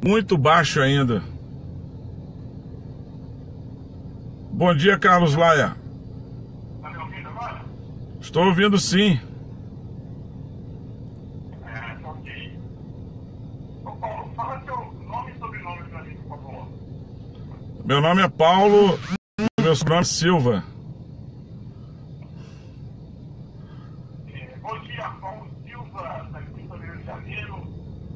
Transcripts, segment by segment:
Muito baixo ainda. Bom dia, Carlos Laia. Tá me ouvindo agora? Estou ouvindo, sim. Ok. Ô Paulo, fala seu nome e sobrenome pra mim, por favor. Meu nome é Paulo, meu sobrenome é Silva. Bom dia, Paulo Silva, daqui do Rio de Janeiro.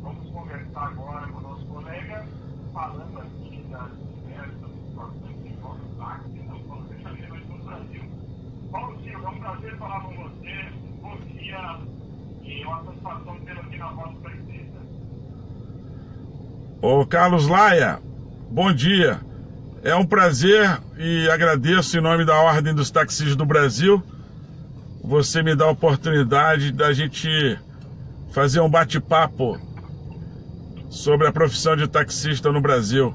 Vamos conversar agora com o nosso colega, falando aqui das diversas situações que envolvem o táxi, não só no Rio de Janeiro, mas no Brasil. Paulo Silva, é um prazer falar com você. Bom dia e uma satisfação ter aqui na Voz Precisa. Ô Carlos Laia, bom dia. É um prazer e agradeço em nome da Ordem dos Taxistas do Brasil. Você me dá a oportunidade da gente fazer um bate-papo sobre a profissão de taxista no Brasil.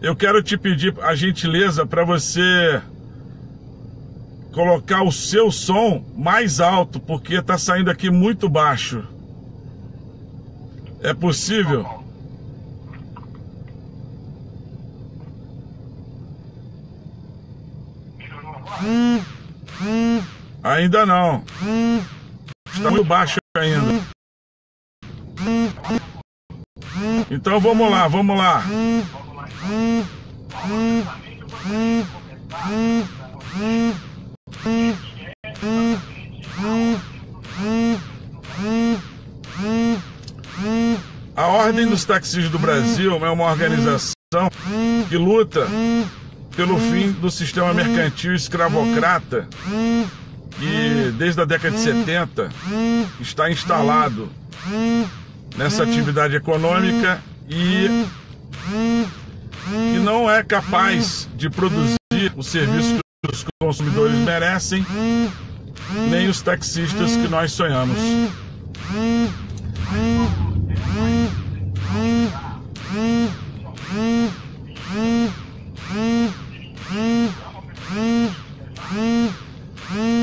Eu quero te pedir a gentileza para você colocar o seu som mais alto, porque está saindo aqui muito baixo. É possível? Ainda não. Está muito baixo ainda. Então vamos lá, vamos lá. A Ordem dos Taxistas do Brasil é uma organização que luta pelo fim do sistema mercantil escravocrata que desde a década de 70 está instalado nessa atividade econômica e que não é capaz de produzir o serviço que os consumidores merecem, nem os taxistas que nós sonhamos.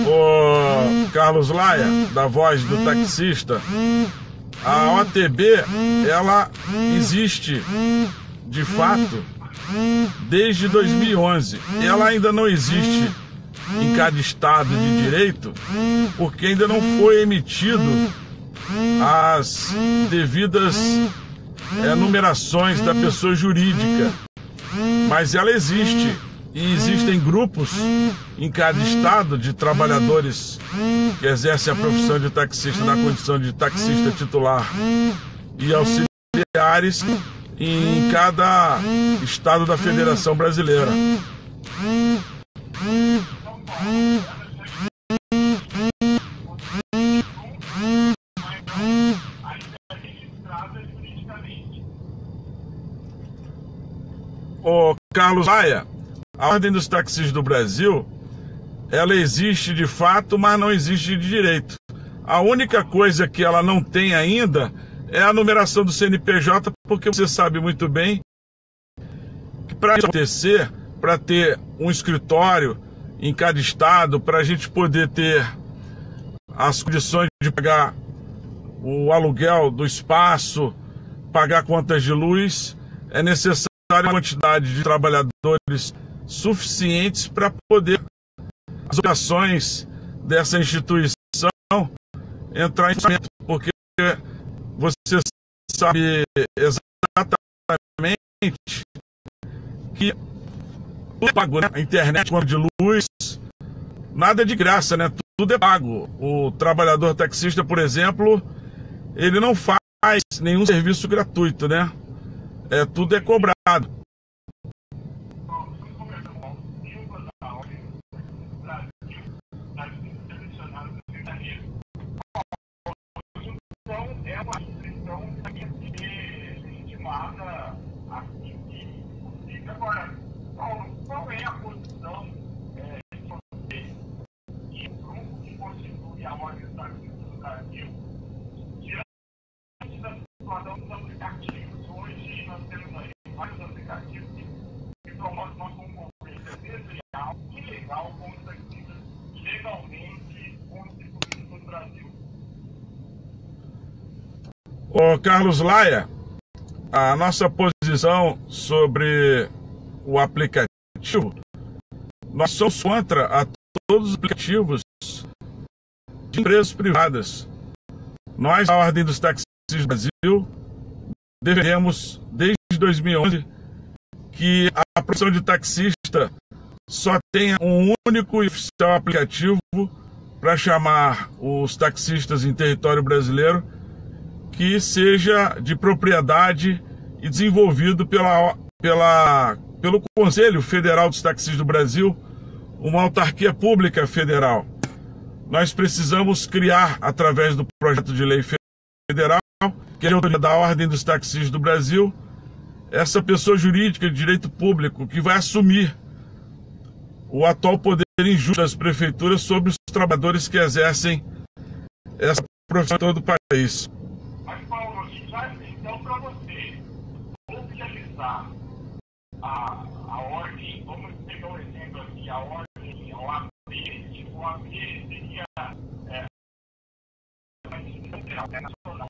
Ô Carlos Laia, da Voz do Taxista, a OTB, ela existe de fato desde 2011. Ela ainda não existe em cada estado de direito, porque ainda não foi emitido as devidas numerações da pessoa jurídica. Mas ela existe. E existem grupos em cada estado de trabalhadores que exercem a profissão de taxista na condição de taxista titular e auxiliares em cada estado da Federação Brasileira. Ô Carlos Laia, a Ordem dos Taxistas do Brasil, ela existe de fato, mas não existe de direito. A única coisa que ela não tem ainda é a numeração do CNPJ, porque você sabe muito bem que para acontecer, para ter um escritório em cada estado, para a gente poder ter as condições de pagar o aluguel do espaço, pagar contas de luz, é necessário uma quantidade de trabalhadores suficientes para poder as obrigações dessa instituição entrar em funcionamento, porque você sabe exatamente que tudo é pago, né? A internet, conta de luz, nada é de graça, né? Tudo é pago. O trabalhador taxista, por exemplo, ele não faz nenhum serviço gratuito, né? Tudo é cobrado. Então, é uma instituição que é legitimada assim que possível. Agora, Paulo, qual é a posição de você e o grupo que constitui a Ordem dos Taxistas do Brasil diante da situação dos aplicativos? Hoje nós temos aí vários aplicativos que promovem uma concorrência desleal, ilegal com os taxistas legalmente constituídos no Brasil. Ô Carlos Laia, a nossa posição sobre o aplicativo, nós somos contra a todos os aplicativos de empresas privadas. Nós, a Ordem dos Taxistas do Brasil, defendemos desde 2011 que a profissão de taxista só tenha um único e oficial aplicativo para chamar os taxistas em território brasileiro, que seja de propriedade e desenvolvido pelo Conselho Federal dos Taxistas do Brasil, uma autarquia pública federal. Nós precisamos criar, através do projeto de lei federal, que é a autoria da Ordem dos Taxistas do Brasil, essa pessoa jurídica de direito público que vai assumir o atual poder injusto das prefeituras sobre os trabalhadores que exercem essa profissão em todo o país. Mas, Paulo, então, para você oficializar a ordem, vamos pegar um exemplo aqui, a ordem, o AB, tipo, o AB seria nacional.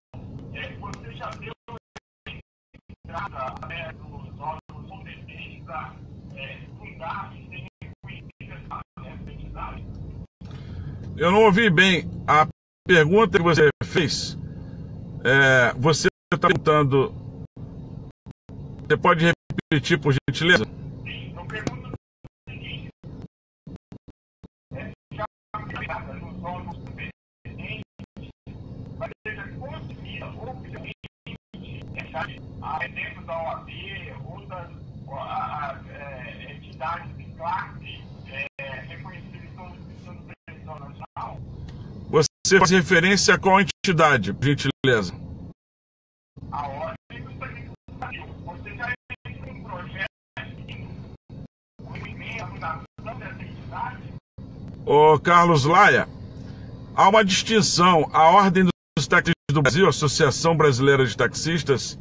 Você já deu entrada dos órgãos competentes para fundar e ser reconhecida essa entidade? Eu não ouvi bem a pergunta que você fez. Você está perguntando. Você pode repetir, por gentileza? Sim, eu pergunto o seguinte: já aplicada nos órgãos competentes, mas seja conseguida oficialmente dentro da OAB ou das entidades de classe reconhecidas como instituição de prevenção nacional? Você faz referência a qual entidade, por gentileza? A Ordem dos Taxistas do Brasil. Você já tem um projeto com emenda à fundação dessa entidade? Ô Carlos Laia, há uma distinção. A Ordem dos Taxistas do Brasil, a Associação Brasileira de Taxistas,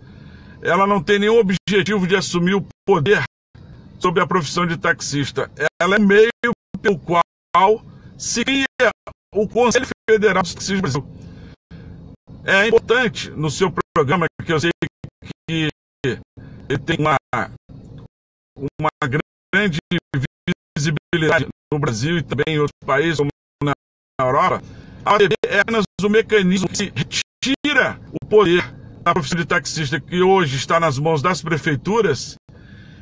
ela não tem nenhum objetivo de assumir o poder sobre a profissão de taxista. Ela é meio pelo qual se cria o Conselho Federal dos Taxistas do Brasil. É importante no seu programa, que eu sei que ele tem uma grande visibilidade no Brasil e também em outros países, como na Europa, a OAB é apenas o mecanismo que retira o poder da profissão de taxista, que hoje está nas mãos das prefeituras,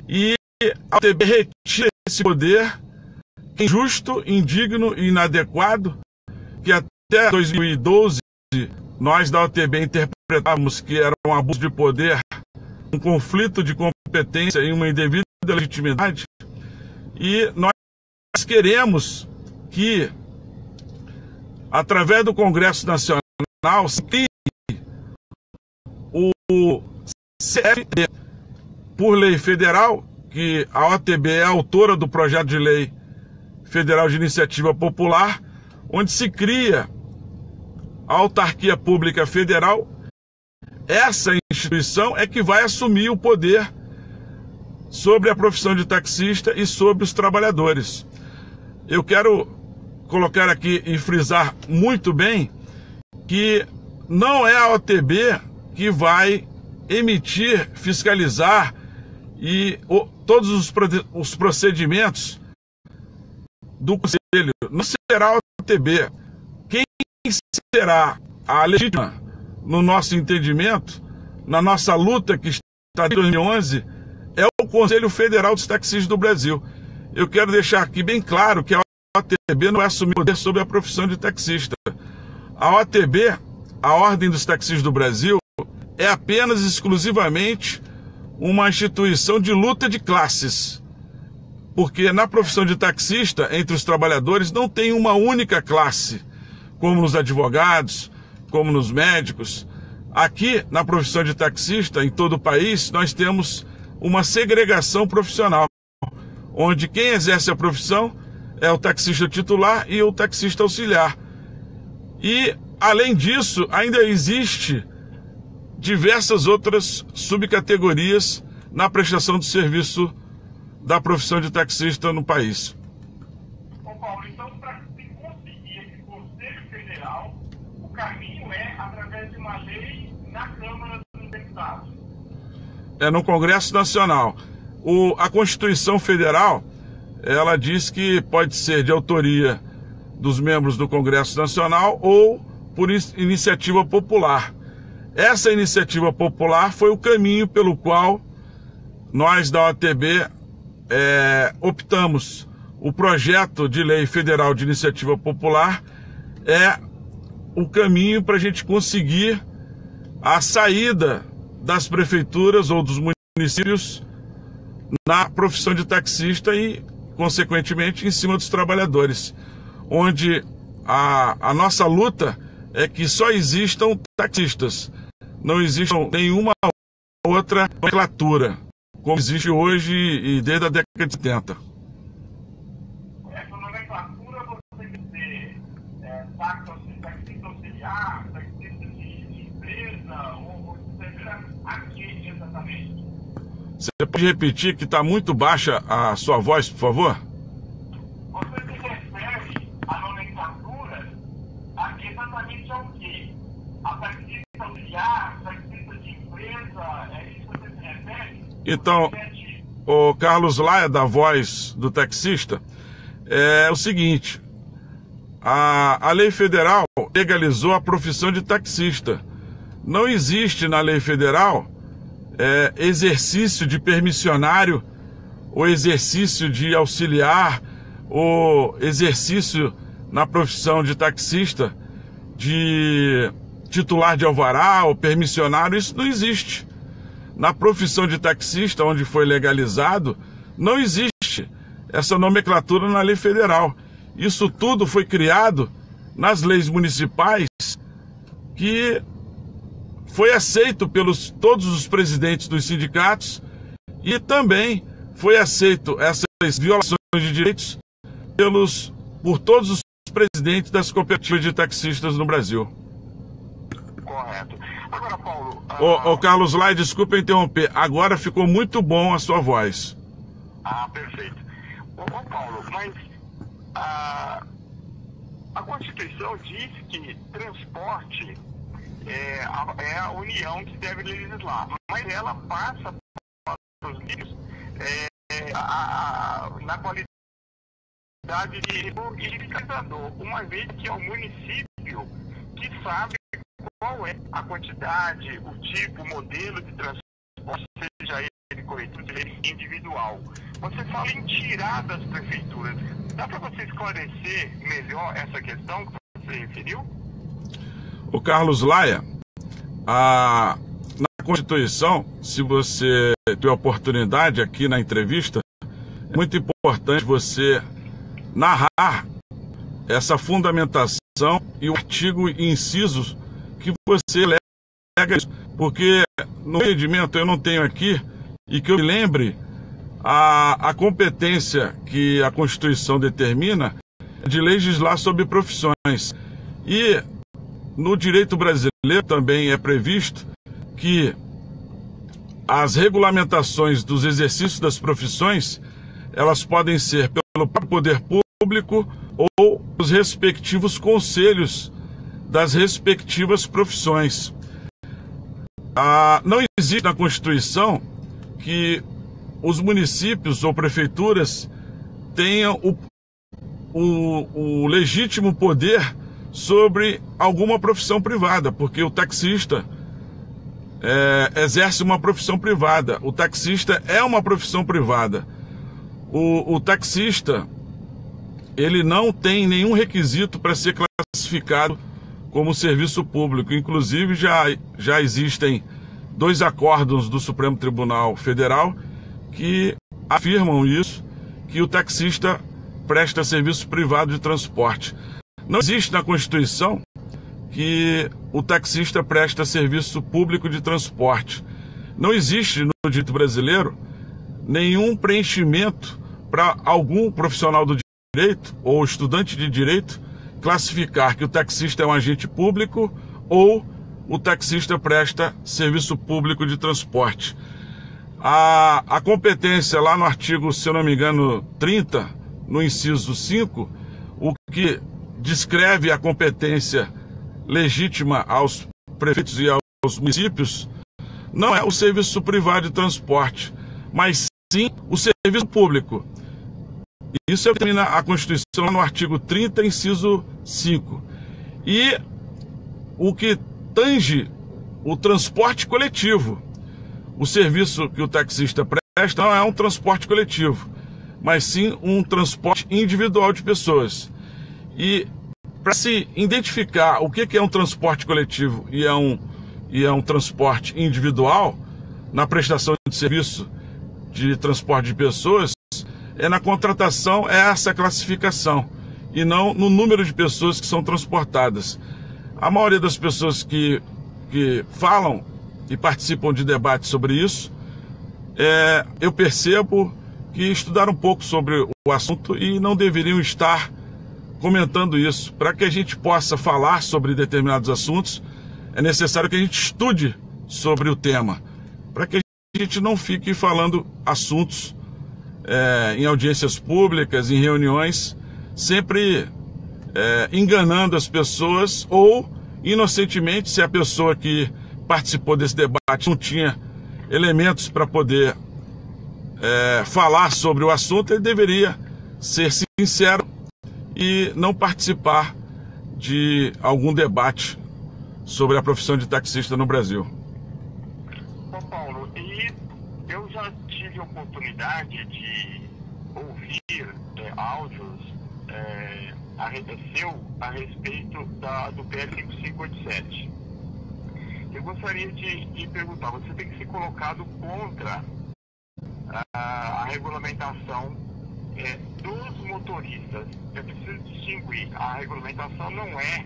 e a OAB retira esse poder injusto, indigno e inadequado, que até 2012 nós da OAB interpretávamos que era um abuso de poder, um conflito de competência e uma indevida legitimidade. E nós queremos que, através do Congresso Nacional, se crie o CFD por lei federal, que a OAB é autora do projeto de lei federal de iniciativa popular, onde se cria a autarquia pública federal. Essa instituição é que vai assumir o poder sobre a profissão de taxista e sobre os trabalhadores. Eu quero colocar aqui e frisar muito bem que não é a OAB que vai emitir, fiscalizar e todos os procedimentos do Conselho. Não será a OAB. Quem será a legítima, no nosso entendimento, na nossa luta que está em 2011, é o Conselho Federal dos Taxistas do Brasil. Eu quero deixar aqui bem claro que a OAB não vai assumir poder sobre a profissão de taxista. A OAB, a Ordem dos Taxistas do Brasil, é apenas exclusivamente uma instituição de luta de classes. Porque na profissão de taxista, entre os trabalhadores, não tem uma única classe, como nos advogados, como nos médicos. Aqui, na profissão de taxista, em todo o país, nós temos uma segregação profissional, onde quem exerce a profissão é o taxista titular e o taxista auxiliar. E, além disso, ainda existe diversas outras subcategorias na prestação do serviço da profissão de taxista no país. Ô Paulo, então, para se conseguir esse Conselho Federal, o caminho é através de uma lei na Câmara dos Deputados. É no Congresso Nacional. A Constituição Federal, ela diz que pode ser de autoria dos membros do Congresso Nacional ou por iniciativa popular. Essa iniciativa popular foi o caminho pelo qual nós da OATB optamos. O projeto de lei federal de iniciativa popular é o caminho para a gente conseguir a saída das prefeituras ou dos municípios na profissão de taxista e, consequentemente, em cima dos trabalhadores, onde a nossa luta é que só existam taxistas, não existe nenhuma outra nomenclatura, como existe hoje e desde a década de 70. Essa nomenclatura você quer dizer taxista auxiliar, taxista de empresa, ou seja, aqui exatamente? Você pode repetir que está muito baixa a sua voz, por favor? Você se refere à nomenclatura exatamente ao quê? A taxista auxiliar, taxista de empresa, é isso que você se refere? Então, o Carlos Laia, da Voz do Taxista, é o seguinte: a lei federal legalizou a profissão de taxista. Não existe na lei federal exercício de permissionário, ou exercício de auxiliar, ou exercício na profissão de taxista, de titular de alvará ou permissionário. Isso não existe. Na profissão de taxista, onde foi legalizado, não existe essa nomenclatura na lei federal. Isso tudo foi criado nas leis municipais, que foi aceito pelos todos os presidentes dos sindicatos, e também foi aceito essas violações de direitos por todos os presidentes das cooperativas de taxistas no Brasil. Correto. Agora, Paulo... Ô Carlos Laia, desculpa interromper, agora ficou muito bom a sua voz. Perfeito. Ô Paulo, mas a Constituição diz que transporte é a União que deve legislar, mas ela passa para os líderes na qualidade de fiscalizador, uma vez que é o município que sabe qual é a quantidade, o tipo, o modelo de transporte, seja ele coletivo, seja ele individual. Você fala em tirar das prefeituras. Dá para você esclarecer melhor essa questão que você referiu? O Carlos Laia, na Constituição, se você tiver oportunidade aqui na entrevista, é muito importante você narrar essa fundamentação e o artigo e incisos que você lega isso, porque no entendimento eu não tenho aqui, e que eu me lembre, a competência que a Constituição determina é de legislar sobre profissões. E no direito brasileiro também é previsto que as regulamentações dos exercícios das profissões, elas podem ser pelo poder público ou os respectivos conselhos das respectivas profissões. Não existe na Constituição que os municípios ou prefeituras tenham o legítimo poder sobre alguma profissão privada, porque o taxista exerce uma profissão privada. O taxista é uma profissão privada. O taxista, ele não tem nenhum requisito para ser classificado como serviço público. Inclusive, já existem 2 acórdãos do Supremo Tribunal Federal que afirmam isso, que o taxista presta serviço privado de transporte. Não existe na Constituição que o taxista presta serviço público de transporte. Não existe no direito brasileiro nenhum preenchimento para algum profissional do direito ou estudante de direito classificar que o taxista é um agente público ou o taxista presta serviço público de transporte. A competência lá no artigo, se eu não me engano, 30, no inciso 5, o que descreve a competência legítima aos prefeitos e aos municípios, não é o serviço privado de transporte, mas sim o serviço público. Isso determina a Constituição no artigo 30, inciso 5. E o que tange o transporte coletivo. O serviço que o taxista presta não é um transporte coletivo, mas sim um transporte individual de pessoas. E para se identificar o que é um transporte coletivo e é um transporte individual, na prestação de serviço de transporte de pessoas, na contratação essa classificação, e não no número de pessoas que são transportadas. A maioria das pessoas que falam e participam de debates sobre isso, eu percebo que estudaram um pouco sobre o assunto e não deveriam estar comentando isso. Para que a gente possa falar sobre determinados assuntos, é necessário que a gente estude sobre o tema, para que a gente não fique falando assuntos em audiências públicas, em reuniões, sempre enganando as pessoas, ou inocentemente, se a pessoa que participou desse debate não tinha elementos para poder falar sobre o assunto, ele deveria ser sincero e não participar de algum debate sobre a profissão de taxista no Brasil. Ô Paulo, e eu já tive a oportunidade de ouvir áudios a respeito do PL 5587. Eu gostaria de perguntar, você tem que ser colocado contra a regulamentação dos motoristas. Eu preciso distinguir, a regulamentação não é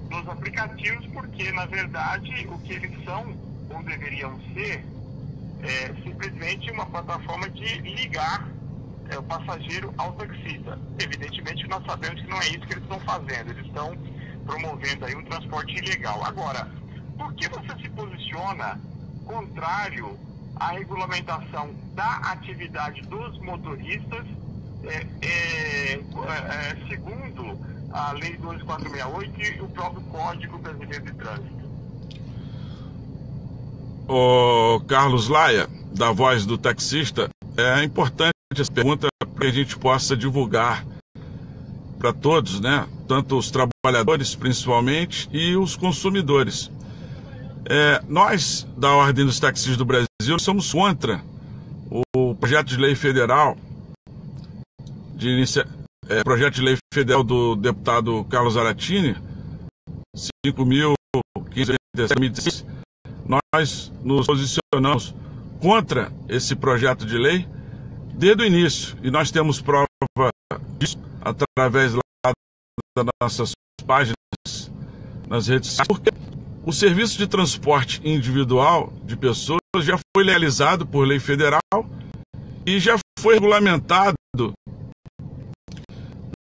dos aplicativos, porque na verdade o que eles são, ou deveriam ser, simplesmente uma plataforma de ligar o passageiro ao taxista. Evidentemente nós sabemos que não é isso que eles estão fazendo, eles estão promovendo aí um transporte ilegal. Agora, por que você se posiciona contrário à regulamentação da atividade dos motoristas, segundo a Lei 12.468 e o próprio Código Brasileiro de Trânsito? O Carlos Laia, da Voz do Taxista, é importante essa pergunta para que a gente possa divulgar para todos, né? Tanto os trabalhadores, principalmente, e os consumidores. Nós, da Ordem dos Taxistas do Brasil, somos contra o projeto de lei federal, projeto de lei federal do deputado Carlos Zaratini, 5.586. Nós nos posicionamos contra esse projeto de lei desde o início, e nós temos prova disso através das nossas páginas nas redes sociais, porque o serviço de transporte individual de pessoas já foi legalizado por lei federal e já foi regulamentado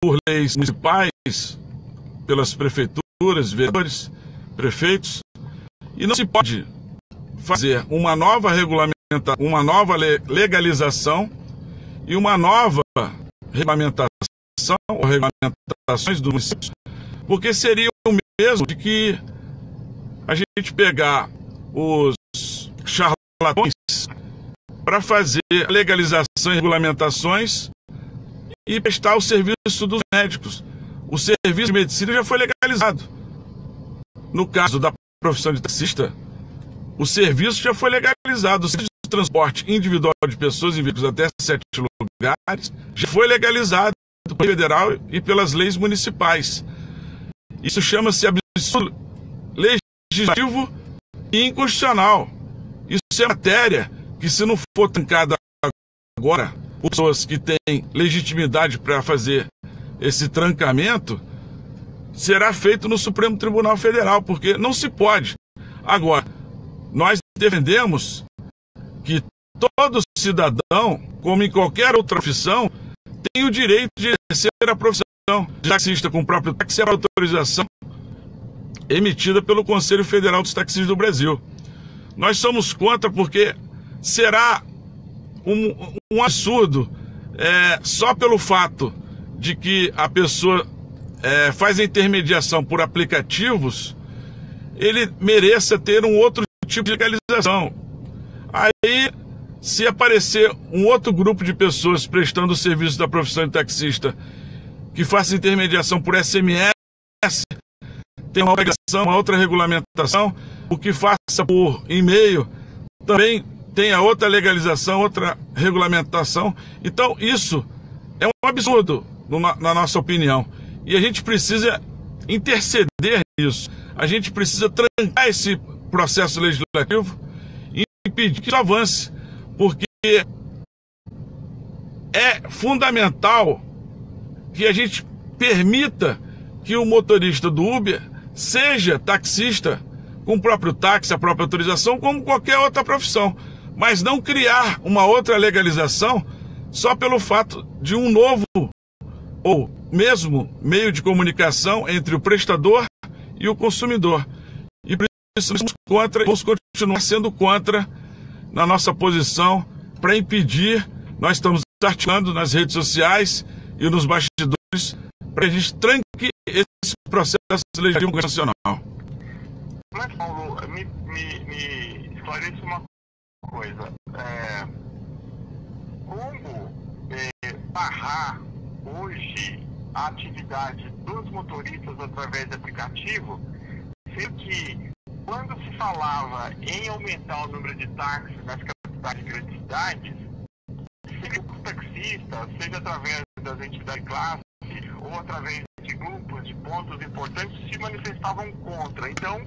por leis municipais, pelas prefeituras, vereadores, prefeitos, e não se pode fazer uma nova regulamentação, uma nova legalização e uma nova regulamentação ou regulamentações dos municípios, porque seria o mesmo de que a gente pegar os charlatões para fazer legalização e regulamentações e prestar o serviço dos médicos. O serviço de medicina já foi legalizado. No caso da profissão de taxista, o serviço já foi legalizado. O serviço de transporte individual de pessoas em veículos até 7 lugares já foi legalizado pelo federal e pelas leis municipais. Isso chama-se absurdo legislativo e inconstitucional. Isso é matéria que, se não for trancada agora, pessoas que têm legitimidade para fazer esse trancamento, será feito no Supremo Tribunal Federal, porque não se pode. Agora, nós defendemos que todo cidadão, como em qualquer outra profissão, tem o direito de exercer a profissão de taxista com o próprio táxi, a autorização emitida pelo Conselho Federal dos Taxistas do Brasil. Nós somos contra porque será um absurdo, só pelo fato de que a pessoa faz a intermediação por aplicativos, ele mereça ter um outro tipo de legalização. Aí, se aparecer um outro grupo de pessoas prestando o serviço da profissão de taxista que faça intermediação por SMS, tem uma obrigação, uma outra regulamentação, o que faça por e-mail também tem a outra legalização, outra regulamentação. Então isso é um absurdo na nossa opinião, e a gente precisa interceder nisso, a gente precisa trancar esse processo legislativo e impedir que isso avance, porque é fundamental que a gente permita que o motorista do Uber seja taxista com o próprio táxi, a própria autorização, como qualquer outra profissão, mas não criar uma outra legalização só pelo fato de um novo ou mesmo meio de comunicação entre o prestador e o consumidor. E por isso vamos continuar sendo contra na nossa posição para impedir. Nós estamos articulando nas redes sociais e nos bastidores para que a gente tranque esse processo legislativo nacional. Mas, Paulo, me esclareça uma coisa. Como barrar hoje a atividade dos motoristas através de aplicativo, sendo que quando se falava em aumentar o número de táxis nas capitais de grandes cidades, seja o taxista, seja através das entidades de classe ou através de grupos de pontos importantes, se manifestavam contra. Então,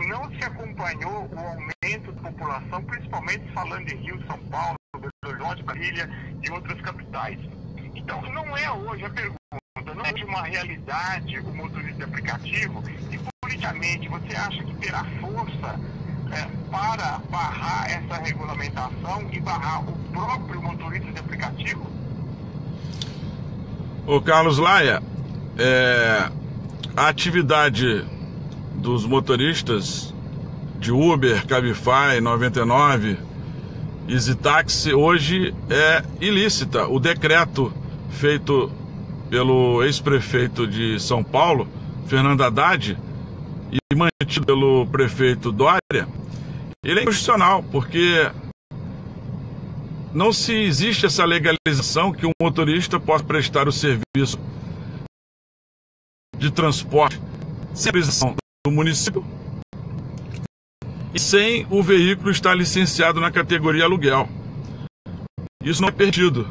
não se acompanhou o aumento da população, principalmente falando em Rio, São Paulo, Belo Horizonte, Brasília e outras capitais. Então, não é hoje a pergunta, não é de uma realidade o motorista de aplicativo, e politicamente você acha que terá força para barrar essa regulamentação e barrar o próprio motorista de aplicativo? Ô Carlos Laia, a atividade dos motoristas de Uber, Cabify, 99, EasyTaxi hoje é ilícita. O decreto feito pelo ex-prefeito de São Paulo, Fernando Haddad, e mantido pelo prefeito Dória, ele é inconstitucional, porque não se existe essa legalização que um motorista possa prestar o serviço de transporte sem autorização do município e sem o veículo estar licenciado na categoria aluguel. Isso não é permitido.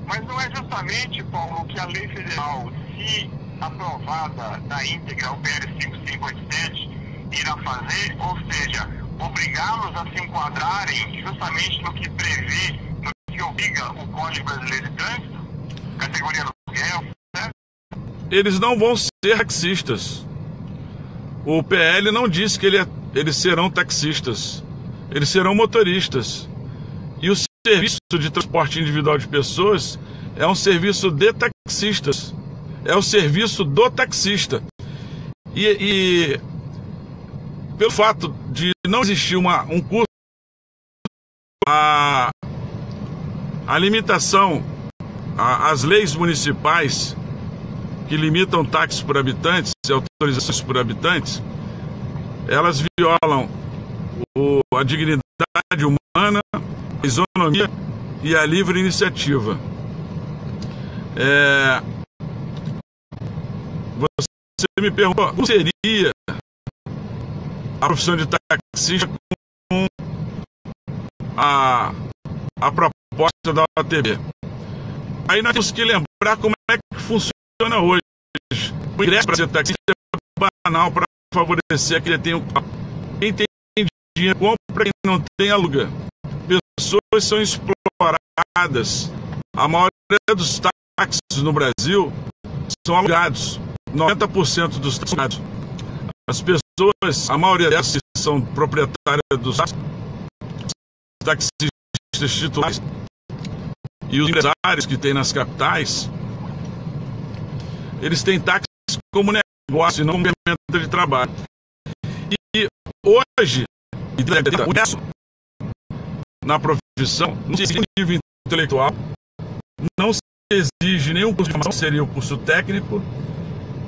Mas não é justamente, Paulo, que a lei federal, se aprovada na íntegra, o PL 5587, irá fazer, ou seja, obrigá-los a se enquadrarem justamente no que prevê, no que obriga o Código Brasileiro de Trânsito, categoria aluguel, certo? Eles não vão ser taxistas. O PL não diz que eles serão taxistas. Eles serão motoristas. E o serviço de transporte individual de pessoas é um serviço de taxistas. É o serviço do taxista. E pelo fato de não existir um custo, a limitação, as leis municipais que limitam táxis por habitantes e autorizações por habitantes, elas violam a dignidade humana, a isonomia e a livre iniciativa. Você me perguntou como seria a profissão de taxista com a proposta da OATB. Aí nós temos que lembrar como é que funciona hoje. O ingresso para ser taxista é banal para favorecer quem tem um carro. Quem tem dinheiro compra, quem não tem aluga. Pessoas são exploradas. A maioria dos táxis no Brasil são alugados. 90% dos táxis são alugados. As pessoas, a maioria delas que são proprietárias dos taxistas titulares e os empresários que tem nas capitais, eles têm táxi como negócio e não como ferramenta de trabalho. E hoje, na profissão, não se exige nível intelectual, não se exige nenhum curso de formação, seria o curso técnico,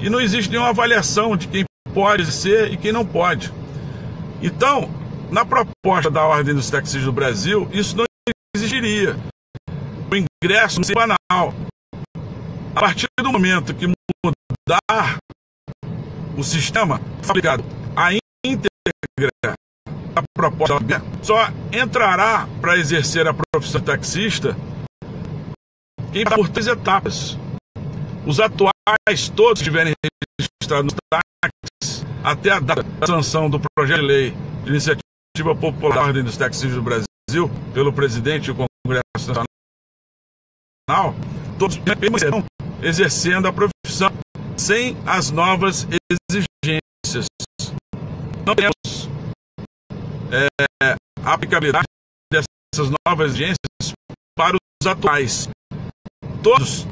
e não existe nenhuma avaliação de quem pode ser e quem não pode. Então, na proposta da Ordem dos Taxistas do Brasil, isso não exigiria. O ingresso semanal. A partir do momento que mudar o sistema aplicado à íntegra da proposta, só entrará para exercer a profissão de taxista quem passar por 3 etapas. Os atuais todos estiverem registrados nos táxis até a data da sanção do projeto de lei de iniciativa popular da Ordem dos Taxistas do Brasil pelo presidente e o Congresso Nacional, todos permanecerão exercendo a profissão sem as novas exigências. Não temos a aplicabilidade dessas novas exigências para os atuais. Todos,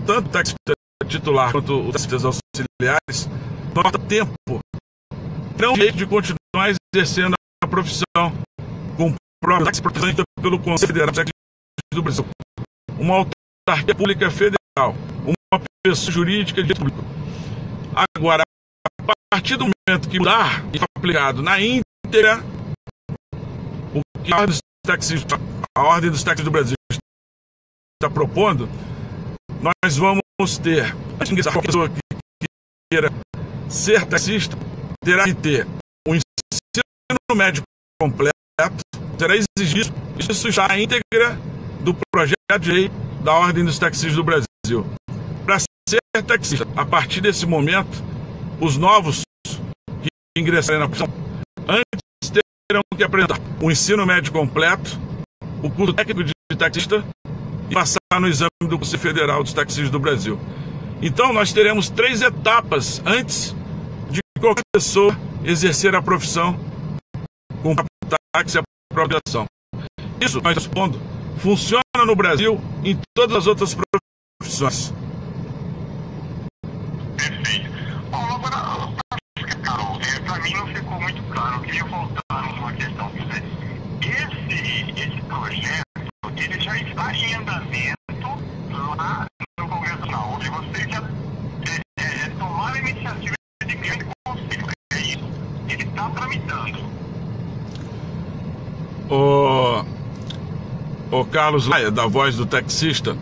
tanto o taxista titular quanto os taxistas auxiliares, não falta tempo, terão o direito de continuar exercendo a profissão com prova protegida pelo Conselho Federal dos Taxistas do Brasil, uma autarquia pública federal, uma pessoa jurídica de direito público. Agora, a partir do momento que mudar e for aplicado na íntegra o que a Ordem dos Taxistas do Brasil está propondo, nós vamos ter, a pessoa que queira ser taxista terá que ter um ensino médio completo, será exigido, isso está na íntegra do projeto de lei da Ordem dos Taxistas do Brasil. Para ser taxista, a partir desse momento, os novos que ingressarem na profissão, antes terão que apresentar o ensino médio completo, o curso técnico de taxista e passar no exame do Conselho Federal dos Taxistas do Brasil. Então, nós teremos 3 etapas antes de qualquer pessoa exercer a profissão com o próprio táxi e a própria ação. Isso, nós respondo, funciona no Brasil em todas as outras profissões. Perfeito. Bom, agora, para mim não ficou muito claro. Eu queria voltar numa questão. Esse projeto, ele já está em andamento lá no Congresso Nacional. E você já tomaram a iniciativa de criar esse conselho. É isso. Ele está tramitando. Ô Carlos Laia, da Voz do Taxista,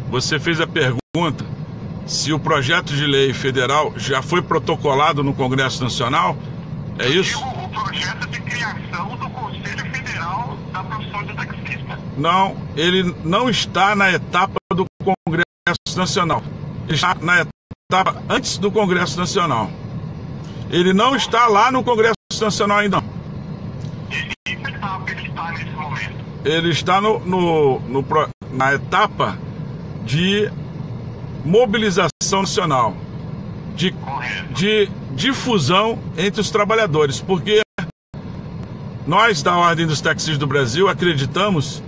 você fez a pergunta se o projeto de lei federal já foi protocolado no Congresso Nacional, é isso? O projeto de criação do Conselho Federal da Profissão de Taxista. Não, ele não está na etapa do Congresso Nacional. Ele está na etapa antes do Congresso Nacional. Ele não está lá no Congresso Nacional ainda. Em que etapa ele está nesse momento? Ele está na etapa de mobilização nacional, de difusão entre os trabalhadores, porque nós da Ordem dos Taxistas do Brasil acreditamos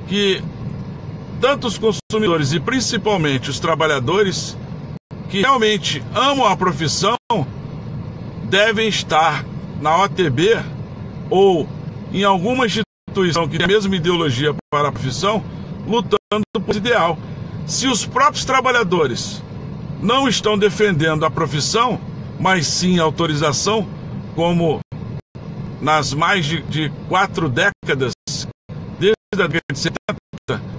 que tanto os consumidores e principalmente os trabalhadores que realmente amam a profissão devem estar na OTB ou em alguma instituição que tem a mesma ideologia para a profissão, lutando por esse ideal. Se os próprios trabalhadores não estão defendendo a profissão, mas sim a autorização, como nas mais de 4 décadas, desde a década de 70,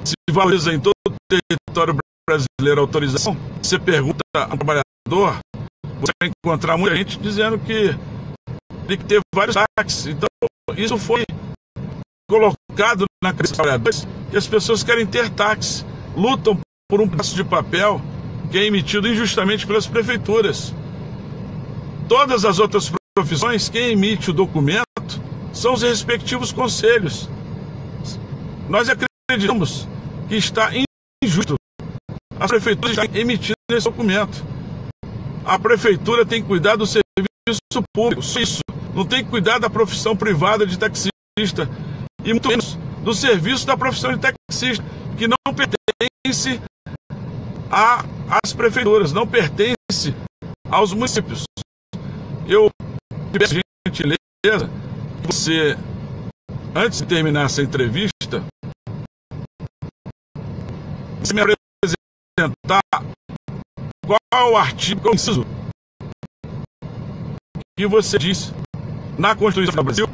se valoriza em todo o território brasileiro a autorização, você pergunta a um trabalhador, você vai encontrar muita gente dizendo que tem que ter vários táxis. Então, isso foi colocado na cabeça dos trabalhadores, que as pessoas querem ter táxi, lutam por um pedaço de papel que é emitido injustamente pelas prefeituras. Todas as outras profissões, quem emite o documento são os respectivos conselhos. Nós acreditamos que está injusto as prefeituras estarem emitindo esse documento. A prefeitura tem que cuidar do serviço público, isso. Não tem que cuidar da profissão privada de taxista e muito menos do serviço da profissão de taxista, que não pertence às prefeituras, não pertence aos municípios. Eu peço gentileza que você, antes de terminar essa entrevista, você me apresentar qual o artigo, qual o inciso que você diz na Constituição do Brasil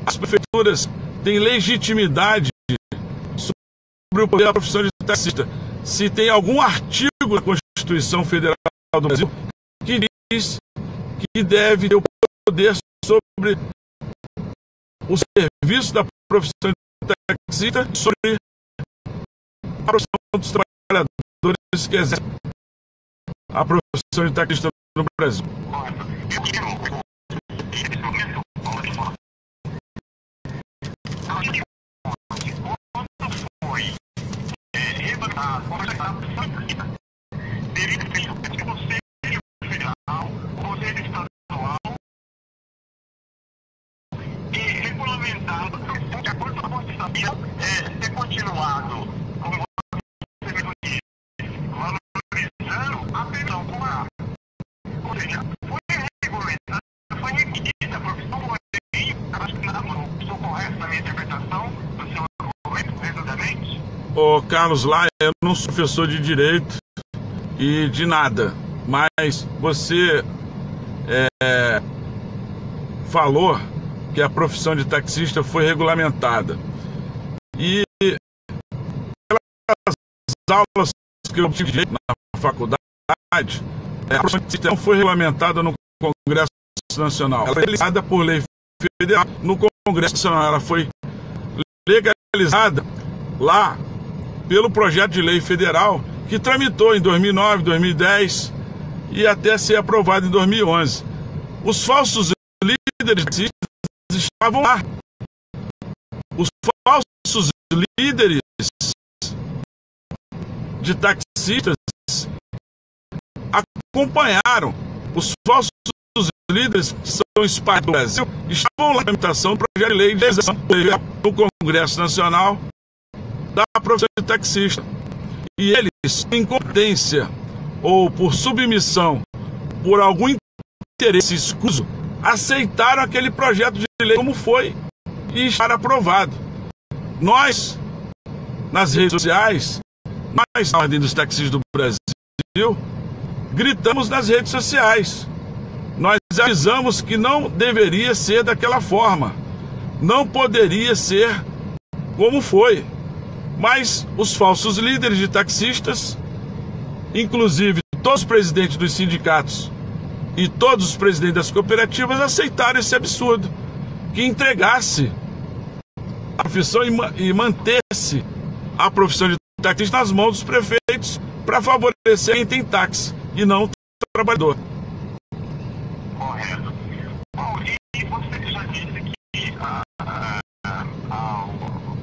as prefeituras têm legitimidade sobre o poder da profissão de taxista. Se tem algum artigo da Constituição Federal do Brasil que diz que deve ter o poder sobre o serviço da profissão de taxista, sobre a profissão dos trabalhadores que exercem a profissão de taxista no Brasil. Regulamentado de acordo com a Constituição, ter continuado como valorizando a pensão com a. Ou seja, foi regulamentado, foi requisita a profissão, porém, acho que não estou correto na minha interpretação do seu argumento, resumidamente. Ô Carlos Laia, eu não sou professor de direito e de nada, mas você falou que a profissão de taxista foi regulamentada. E pelas aulas que eu tive na faculdade, a profissão de taxista não foi regulamentada no Congresso Nacional. Ela foi legalizada por lei federal no Congresso Nacional. Ela foi legalizada lá pelo projeto de lei federal que tramitou em 2009, 2010 e até ser aprovado em 2011. Os falsos líderes taxistas estavam lá. Os falsos líderes de taxistas acompanharam. Os falsos líderes que são espalhados no Brasil estavam lá na tramitação do projeto de lei de legislação no Congresso Nacional da profissão de taxista. E eles, em incompetência ou por submissão, por algum interesse escuso, aceitaram aquele projeto de lei como foi e estar aprovado. Nós, nas redes sociais, nós, na Ordem dos Taxistas do Brasil, gritamos nas redes sociais. Nós avisamos que não deveria ser daquela forma. Não poderia ser como foi. Mas os falsos líderes de taxistas, inclusive todos os presidentes dos sindicatos e todos os presidentes das cooperativas, aceitaram esse absurdo, que entregasse a profissão e mantesse a profissão de taxista nas mãos dos prefeitos para favorecer quem tem táxi e não o trabalhador. Correto. Bom, e você já disse que a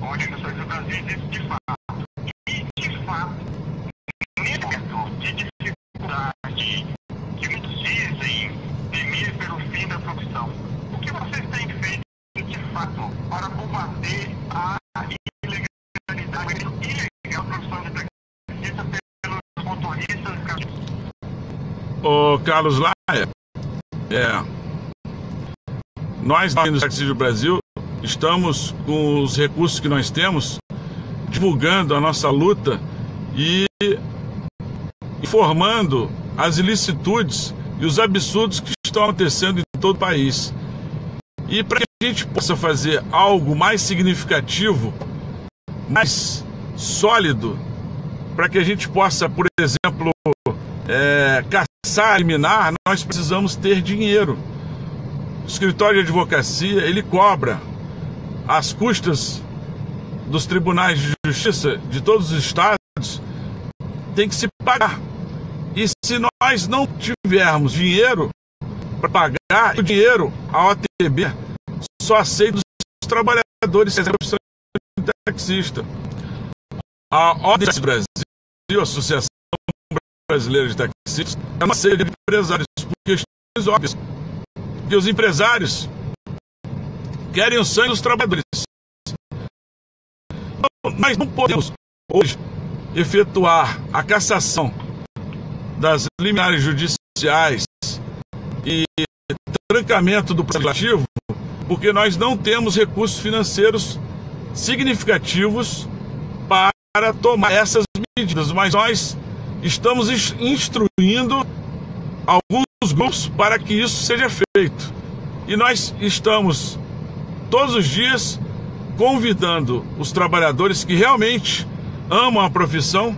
Ordem dos Taxistas do Brasil existe de fato. E, de fato, nesse momento de dificuldade que muitos dizem temir pelo fim da profissão, o que vocês têm feito, de fato, para combater a ilegalidade ilegal profissão de taxista pelos motoristas? Ô Carlos Laia, nós, nos Taxistas do Brasil, estamos com os recursos que nós temos, divulgando a nossa luta e informando as ilicitudes e os absurdos que estão acontecendo em todo o país. E para que a gente possa fazer algo mais significativo, mais sólido, para que a gente possa, por exemplo, caçar, eliminar, nós precisamos ter dinheiro. O escritório de advocacia, ele cobra as custas dos tribunais de justiça de todos os estados, tem que se pagar. E se nós não tivermos dinheiro para pagar, o dinheiro, a OTB só aceita os trabalhadores que exercem a profissão de taxista. A Ordem do Brasil, a Associação Brasileira de Taxistas, é uma série de empresários por questões óbvias. Porque os empresários querem o sangue dos trabalhadores. Nós não podemos hoje efetuar a cassação das liminares judiciais e trancamento do processo legislativo, porque nós não temos recursos financeiros significativos para tomar essas medidas, mas nós estamos instruindo alguns grupos para que isso seja feito. E nós estamos todos os dias convidando os trabalhadores que realmente amam a profissão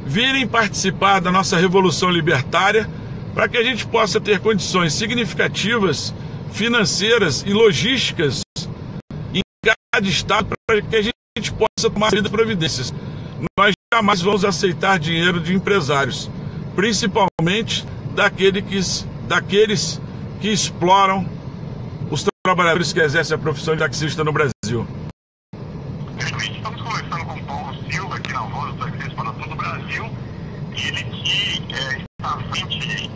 virem participar da nossa revolução libertária para que a gente possa ter condições significativas, financeiras e logísticas em cada estado para que a gente possa tomar providências. Nós jamais vamos aceitar dinheiro de empresários, principalmente daqueles que exploram os trabalhadores que exercem a profissão de taxista no Brasil. Estamos conversando com o Paulo Silva, aqui na Voz dos Taxistas para todo o Brasil, ele que está à frente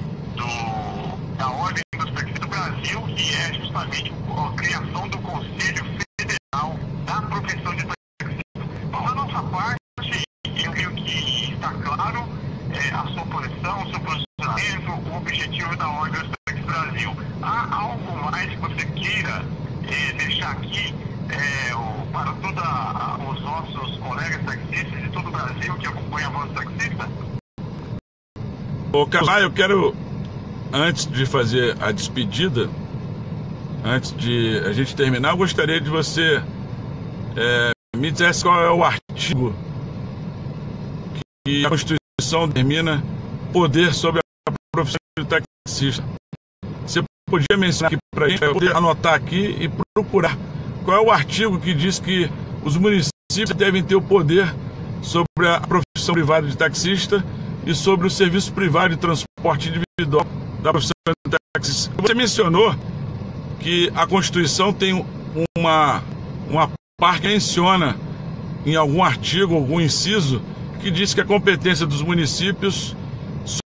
da Ordem dos Taxistas do Brasil, que é justamente a criação do Conselho Federal da Profissão de Taxista. Então, da nossa parte, eu creio que está claro a sua posição, o seu posicionamento, o objetivo da Ordem dos Taxistas do Brasil. Há algo mais que você queira deixar aqui para todos os nossos colegas taxistas de todo o Brasil que acompanham a Voz Taxista? Ô, Carlos, eu quero, antes de fazer a despedida, antes de a gente terminar, eu gostaria de você me dissesse qual é o artigo que a Constituição determina poder sobre a profissão de taxista. Você podia mencionar aqui para a gente, poder anotar aqui e procurar qual é o artigo que diz que os municípios devem ter o poder sobre a profissão privada de taxista e sobre o serviço privado de transporte individual da profissão de taxista. Você mencionou que a Constituição tem uma parte que menciona em algum artigo, algum inciso, que diz que a competência dos municípios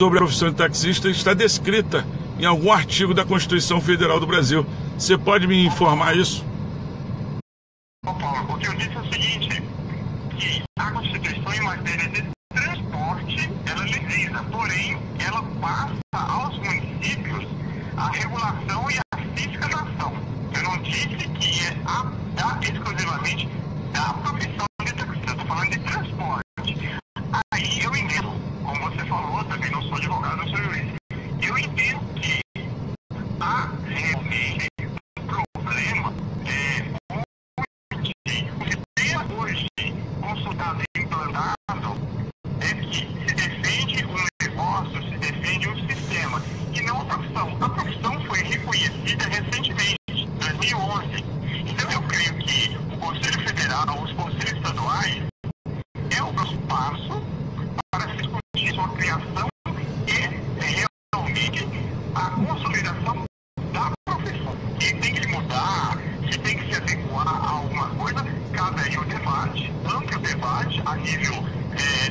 sobre a profissão de taxista está descrita em algum artigo da Constituição Federal do Brasil. Você pode me informar isso? Paulo, o que eu disse é o seguinte, que a Constituição em matéria de transporte, ela legisla, porém, ela passa aos municípios a regulação e a fiscalização. Eu não disse que é exclusivamente da profissão de taxista, eu estou falando de transporte. Aí eu entendo, como você falou, também não sou advogado, não sou juiz, eu entendo que há realmente um problema hoje consultado e implantado é que se defende um negócio, se defende um sistema e não a profissão. A profissão foi reconhecida recentemente, em 2011. Então eu creio que o Conselho Federal, os conselhos estaduais, é o próximo passo para se discutir sua criação e realmente a consolidação da profissão. E tem que mudar, se tem que se adequar a alguma coisa, cabe aí o debate, amplo debate a nível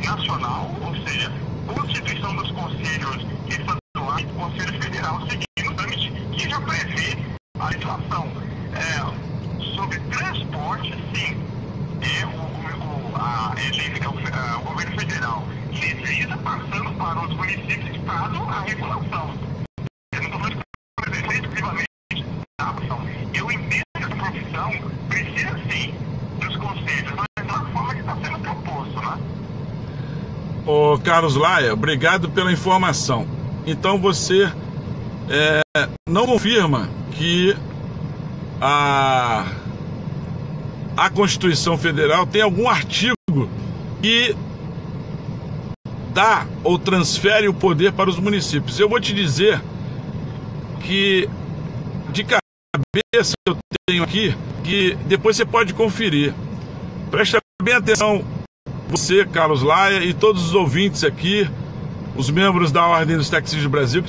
nacional, ou seja, constituição dos conselhos estaduais e Conselho Federal, seguindo o trâmite que já prevê a legislação. Sobre transporte, sim, o governo federal legisla passando para os municípios de estado a regulação. Eu não estou falando exclusivamente da profissão. Eu entendo que a profissão precisa sim dos conselhos, mas da forma que está sendo proposto, né? Ô, Carlos Laia, obrigado pela informação. Então você não confirma que a Constituição Federal tem algum artigo que dá ou transfere o poder para os municípios. Eu vou te dizer que de cabeça eu tenho aqui, que depois você pode conferir. Presta bem atenção, você, Carlos Laia, e todos os ouvintes aqui, os membros da Ordem dos Taxistas do Brasil,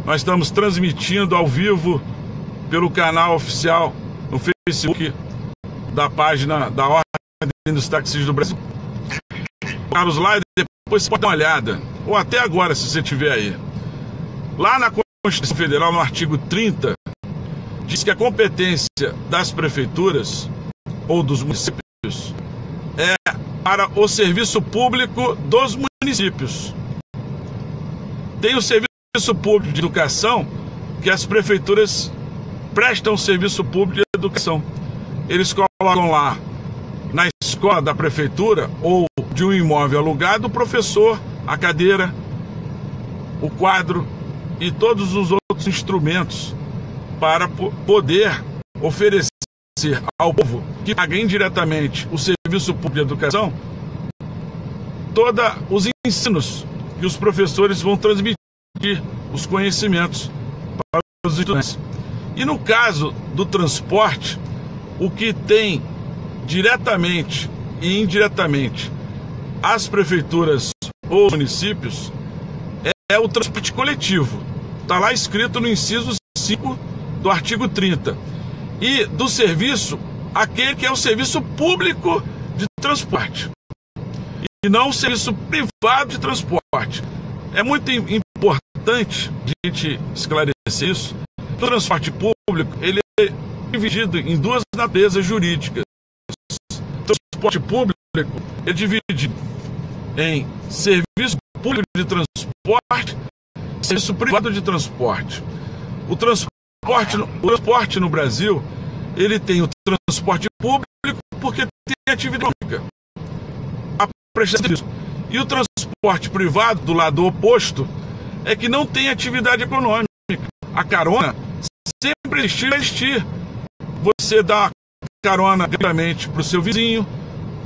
nós estamos transmitindo ao vivo pelo canal oficial no Facebook da página da Ordem dos Taxistas do Brasil. Carlos Laia, depois você pode dar uma olhada, ou até agora, se você estiver aí. Lá na Constituição Federal, no artigo 30, diz que a competência das prefeituras ou dos municípios é para o serviço público dos municípios. Tem o serviço público de educação, que as prefeituras prestam serviço público de educação. Eles colocam lá, na escola da prefeitura ou de um imóvel alugado, o professor, a cadeira, o quadro e todos os outros instrumentos para poder oferecer ao povo que paga indiretamente o serviço público de educação todos os ensinos que os professores vão transmitir, os conhecimentos para os estudantes. E no caso do transporte, o que tem diretamente e indiretamente as prefeituras ou municípios é o transporte coletivo. Está lá escrito no inciso 5 do artigo 30. E do serviço, aquele que é o serviço público de transporte. E não o serviço privado de transporte. É muito importante a gente esclarecer isso. O transporte público ele é dividido em duas naturezas jurídicas. O transporte público é dividido em serviço público de transporte e serviço privado de transporte. O transporte no Brasil, ele tem o transporte público porque tem atividade econômica. E o transporte privado, do lado oposto, é que não tem atividade econômica. A carona sempre existiu e vai existir. Você dá carona gratuitamente para o seu vizinho,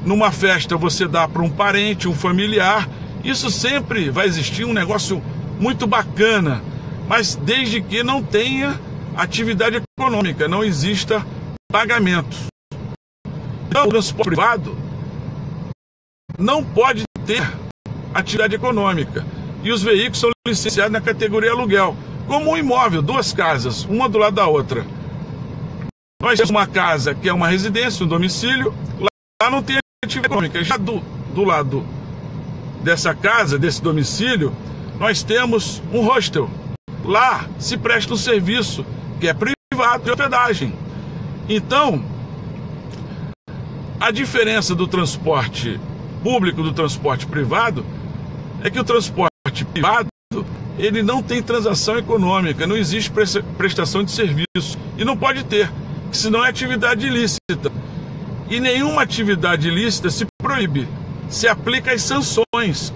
numa festa você dá para um parente, um familiar. Isso sempre vai existir, um negócio muito bacana, mas desde que não tenha atividade econômica, não exista pagamento. Então, o transporte privado não pode ter atividade econômica. E os veículos são licenciados na categoria aluguel, como um imóvel, duas casas, uma do lado da outra. Nós temos uma casa que é uma residência, um domicílio, lá não tem atividade econômica. Já do lado dessa casa, desse domicílio, nós temos um hostel. Lá se presta um serviço que é privado de hospedagem. Então, a diferença do transporte público do transporte privado é que o transporte privado ele não tem transação econômica, não existe prestação de serviço e não pode ter, senão é atividade ilícita. E nenhuma atividade ilícita se proíbe, se aplica as sanções,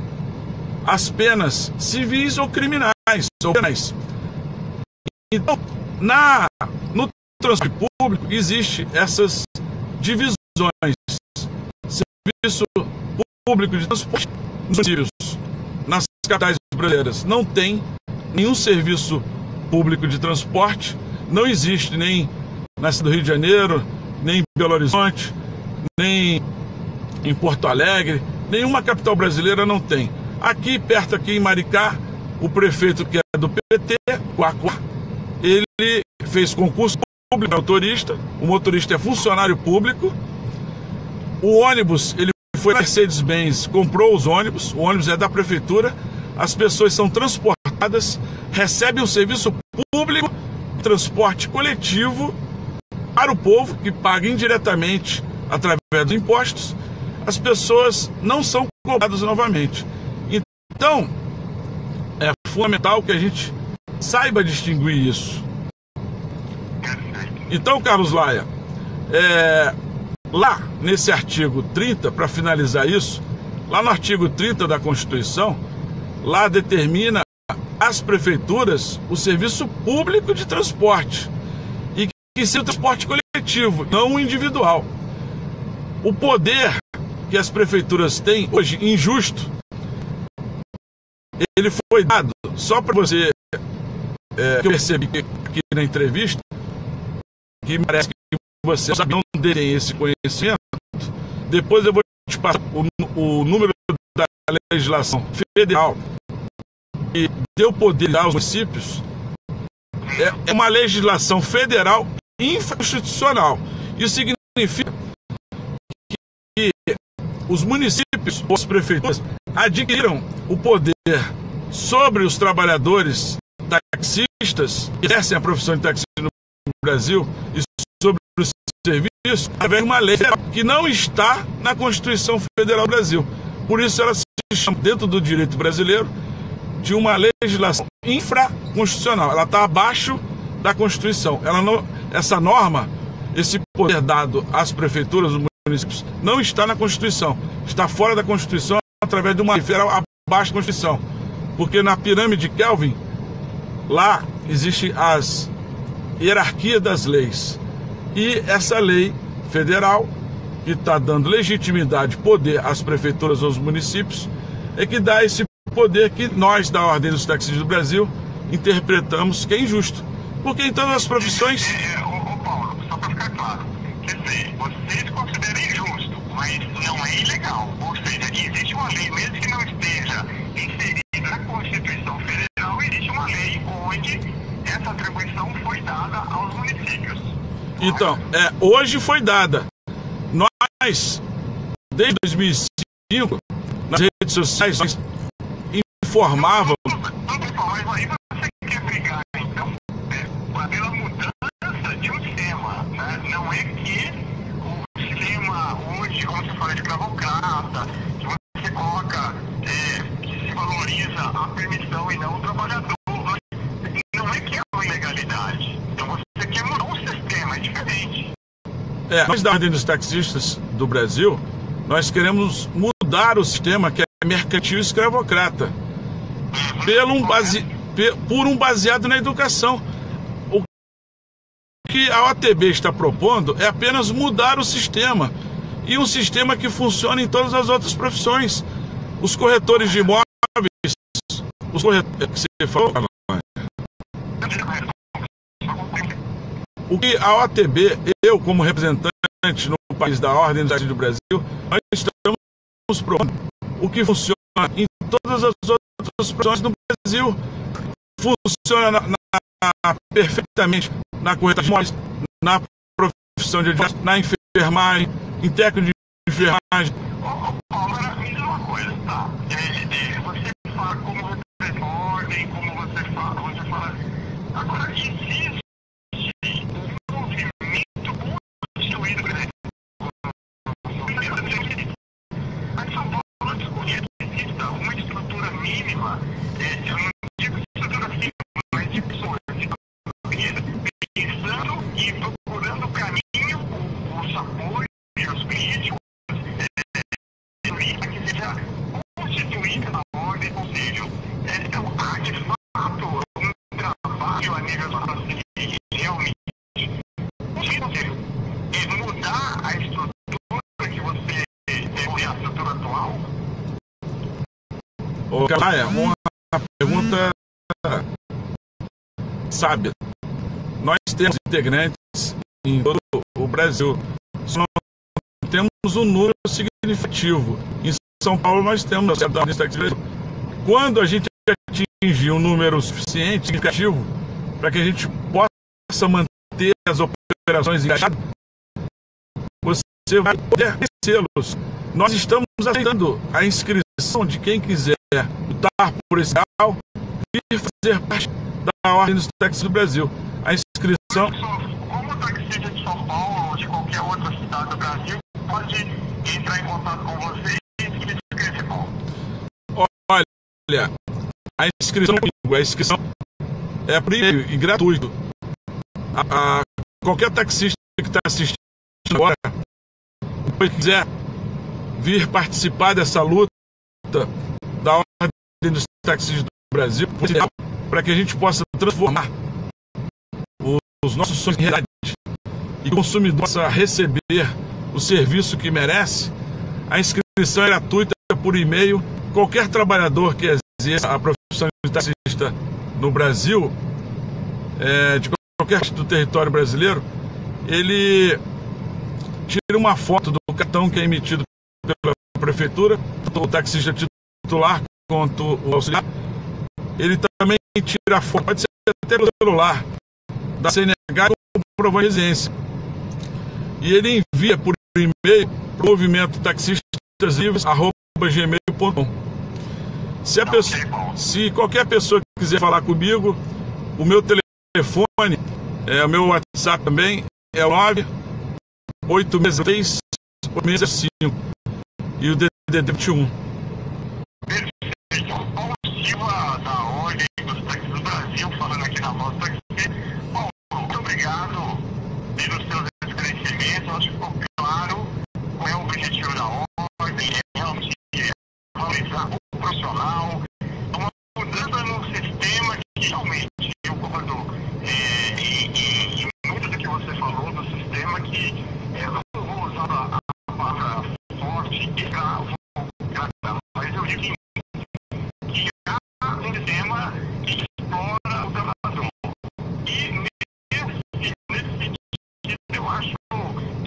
as penas civis ou criminais. Então, no transporte público existe essas divisões. Serviço público de transporte nos municípios, nas capitais brasileiras, não tem nenhum serviço público de transporte, não existe nem na cidade do Rio de Janeiro, nem em Belo Horizonte, nem em Porto Alegre, nenhuma capital brasileira não tem. Aqui, perto aqui em Maricá, o prefeito que é do PT, Quaquá, ele fez concurso público motorista, o motorista é funcionário público, o ônibus, ele foi na Mercedes-Benz, comprou os ônibus, o ônibus é da prefeitura, as pessoas são transportadas, recebem um serviço público de transporte coletivo para o povo, que paga indiretamente através dos impostos, as pessoas não são cobradas novamente. Então, é fundamental que a gente saiba distinguir isso. Então, Carlos Laia, lá nesse artigo 30, para finalizar isso, lá no artigo 30 da Constituição, lá determina às prefeituras o serviço público de transporte e que seja o transporte coletivo, não o individual. O poder que as prefeituras têm hoje, injusto, ele foi dado, só para você, que eu percebi aqui na entrevista, que me parece que você não tem esse conhecimento, depois eu vou te passar o número da legislação federal que deu poder aos municípios. É uma legislação federal infraconstitucional. Isso significa que os municípios ou as prefeituras adquiriram o poder sobre os trabalhadores taxistas que exercem a profissão de taxista no Brasil e sobre o serviço através de uma lei que não está na Constituição Federal do Brasil. Por isso ela se chama, dentro do direito brasileiro, de uma legislação infraconstitucional. Ela está abaixo da Constituição. Essa norma, esse poder dado às prefeituras, aos municípios, não está na Constituição. Está fora da Constituição através de uma lei federal abaixo da Constituição. Porque na pirâmide de Kelvin, lá existe as hierarquia das leis. E essa lei federal, que está dando legitimidade, poder às prefeituras, aos municípios, é que dá esse poder que nós, da Ordem dos Taxistas do Brasil, interpretamos que é injusto. Porque em todas as profissões... Paulo, só para ficar claro, quer dizer, vocês consideram injusto, mas não é ilegal. Ou seja, existe uma lei, mesmo que não esteja inserida na Constituição Federal, existe uma lei onde essa atribuição foi dada aos municípios. Então, hoje foi dada. Nós, desde 2005, nas redes sociais, nós informávamos... Mas aí você quer brigar, então, pela mudança de um sistema, né? Não é que o sistema hoje, como você fala de cravocrata, que você coloca, que se valoriza a permissão e não o trabalhador, não é que é uma ilegalidade. Então você quer mudar o sistema, é diferente. Nós da Ordem dos Taxistas do Brasil, nós queremos mudar o sistema que é mercantil e escravocrata, por um baseado na educação. O que a OTB está propondo é apenas mudar o sistema, e um sistema que funciona em todas as outras profissões. Os corretores de imóveis, os corretores que você falou, o que a OTB, eu como representante no país da Ordem dos Taxistas do Brasil, nós estamos propondo o que funciona em todas as outras profissões do Brasil. Funciona perfeitamente na corretagem de imóveis, na profissão de advogado, na enfermagem, em técnico de enfermagem. Agora, me diz uma coisa, tá? Você fala como você ordem, como você fala. Agora, existe um movimento constituído, por exemplo, mas São Paulo desconhece que exista uma estrutura mínima, eu não digo estrutura mínima, mas de pessoas pensando e procurando o caminho, os apoios e os críticos, que seja constituída na ordem, ou seja, há de fato um trabalho a nível de realmente mudar a estrutura que você tem, a estrutura atual. Ô, Calaia, uma pergunta sábia. Nós temos integrantes em todo o Brasil, só não temos um número significativo. Em São Paulo nós temos a Ordem dos Taxistas. Quando a gente atingir um número suficiente, significativo, para que a gente possa manter as operações engajadas, você vai poder conhecê-los. Nós estamos aceitando a inscrição de quem quiser lutar por esse ideal e fazer parte da Ordem dos Taxistas do Brasil. A inscrição... Como o taxista de São Paulo ou de qualquer outra cidade do Brasil pode entrar em contato com você e se inscrever, Paulo? Olha, a inscrição é por e-mail e gratuito. Qualquer taxista que está assistindo agora, depois quiser vir participar dessa luta da Ordem dos Taxistas do Brasil, para que a gente possa transformar os nossos sonhos em realidade e o consumidor possa receber o serviço que merece, a inscrição é gratuita por e-mail. Qualquer trabalhador que exerça a profissão de taxista no Brasil, de qualquer parte do território brasileiro, ele tira uma foto do cartão que é emitido pela prefeitura, tanto o taxista titular quanto o auxiliar. Ele também tira a foto, pode ser até pelo celular, da CNH com comprovante de residência. E ele envia por e-mail para o movimento taxistasLivres@gmail.com. Se qualquer pessoa quiser falar comigo, o meu telefone, o meu WhatsApp também é 98636-865 e o DDD 21. Perfeito. Paulo Silva, da Ordem dos Taxistas do Brasil, falando aqui na voz taxi. Paulo, muito obrigado pelos seus esclarecimentos. Acho que ficou claro qual é o objetivo da Ordem, realmente valorizar o profissional, uma mudança no sistema que realmente eu concordo em muito do que você falou do sistema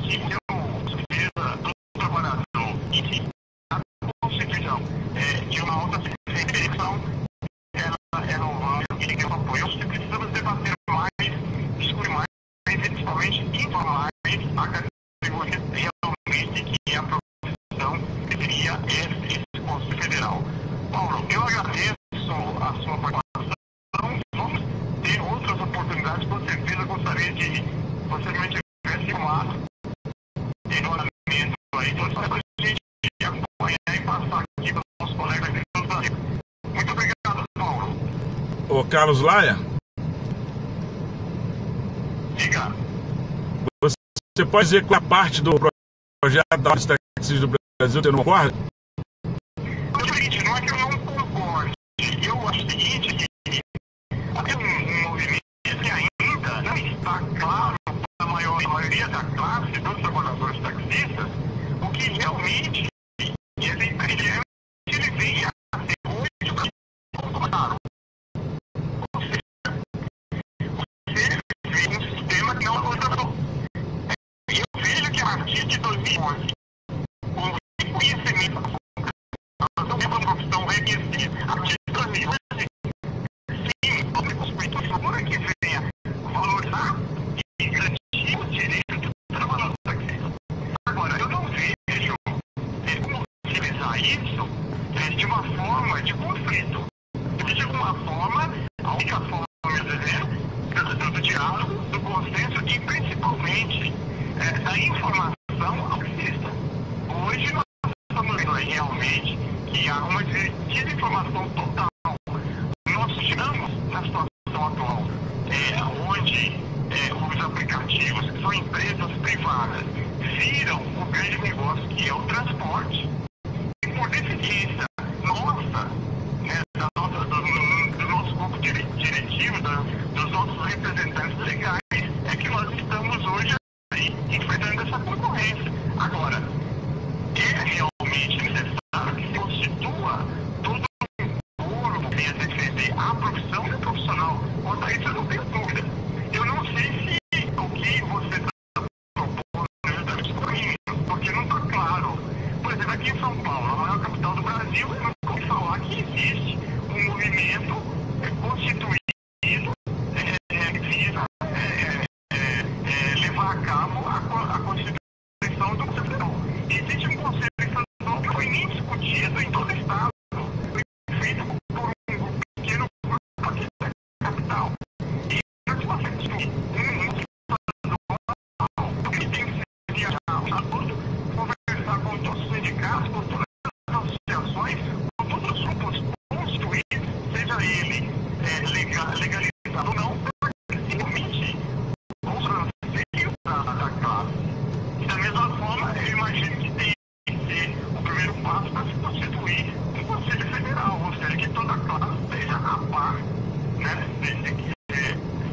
que deu certeza do trabalhador e a Constituição de uma alta federação, ela não vai e deu apoio. Eu acho que precisamos debater mais, discutir mais, principalmente informar a categoria realmente que a profissão deveria esse Conselho Federal. Paulo, eu agradeço a sua participação. Vamos ter outras oportunidades, com certeza. Gostaria de você me tivesse filmado no andamento aí, para a gente acompanhar e passar aqui para os nossos colegas de todo o Brasil. Muito obrigado, Paulo. Ô Carlos Laia, Diga. você pode dizer qual é a parte do projeto da Ordem dos Taxistas do Brasil você não concorda? É o seguinte, não é que eu não concorde. Eu acho o seguinte, que até um movimento que ainda não está claro para a maioria da classe dos trabalhadores taxistas, o que realmente ele vem a ser hoje claro. Ou seja, você vê um sistema que não aconteceu. Eu vejo que a partir de 2011, o reconhecimento nós não temos uma profissão reconhecida. A partir de 2011, sim, a Constituição que venha valorizar e garantir o direito do trabalhador taxista. Agora, eu não vejo como utilizar isso de uma forma de conflito. De alguma forma, a única forma do diálogo, do consenso e principalmente da informação ao taxista. Hoje nós estamos vendo realmente que há uma desinformação total. Nós chegamos na situação atual, onde os aplicativos, que são empresas privadas, viram o grande negócio que é o transporte. E por deficiência nossa, do nosso corpo diretivo, dos nossos representantes legais, é que nós estamos hoje aí enfrentando essa concorrência. Agora, é realmente necessário que se constitua todo um foro que venha defender a profissão e o profissional. Quanto a isso, eu não tenho dúvida. Eu não sei se o que você está propondo é disponível, porque não está claro. Por exemplo, aqui em São Paulo, a maior capital do Brasil, eu não ouvi falar que existe um movimento constituído que visa levar a cabo a Constituição do Federal. Existe um Conselho Estadual que foi nem discutido em todo o Estado. Foi feito por um pequeno grupo aqui da capital. E se você discutir estadual, que tem que ser viajar todo, conversar com todos os sindicatos, com todas as associações, com todos os grupos constituídos, seja ele legalizado ou não, para que realmente os anseios da classe. E da mesma forma, eu imagino que tem que ser o primeiro passo para se constituir um Conselho Federal, ou seja, que toda a classe esteja a par, né,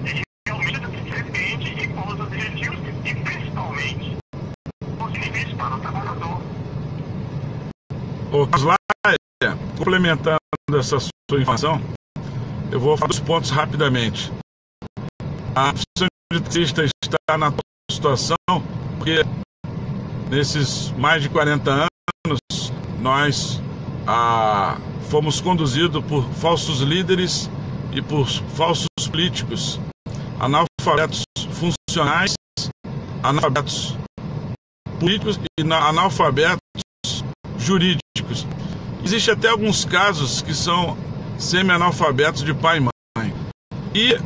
de realmente do que se defende e com os objetivos e principalmente os benefícios para o trabalhador. Ô Carlos Laia, complementando essa sua informação, eu vou falar dos pontos rapidamente. A profissão de taxista está na situação porque nesses mais de 40 anos nós fomos conduzidos por falsos líderes e por falsos políticos, analfabetos funcionais, analfabetos políticos e analfabetos jurídicos. Existem até alguns casos que são semi-analfabetos de pai e mãe. E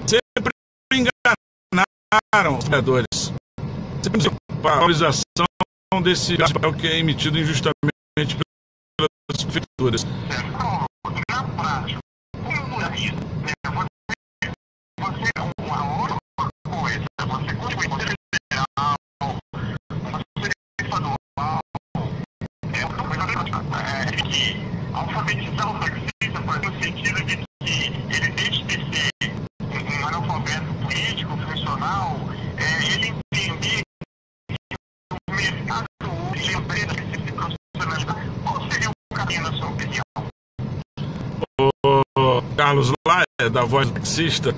sempre enganaram os trabalhadores. Sempre a valorização desse papel que é emitido injustamente pelas prefeituras. Na prática, como é isso? Você uma outra coisa, você contribui com o federal, você estadual, que alfabetizar o taxista faz no sentido de que ele deixe de ser um analfabeto político, funcional, ele entender que o mercado hoje empresa que se profissionalizar. Qual seria o caminho, na sua opinião? O Carlos Laia, da Voz do Taxista,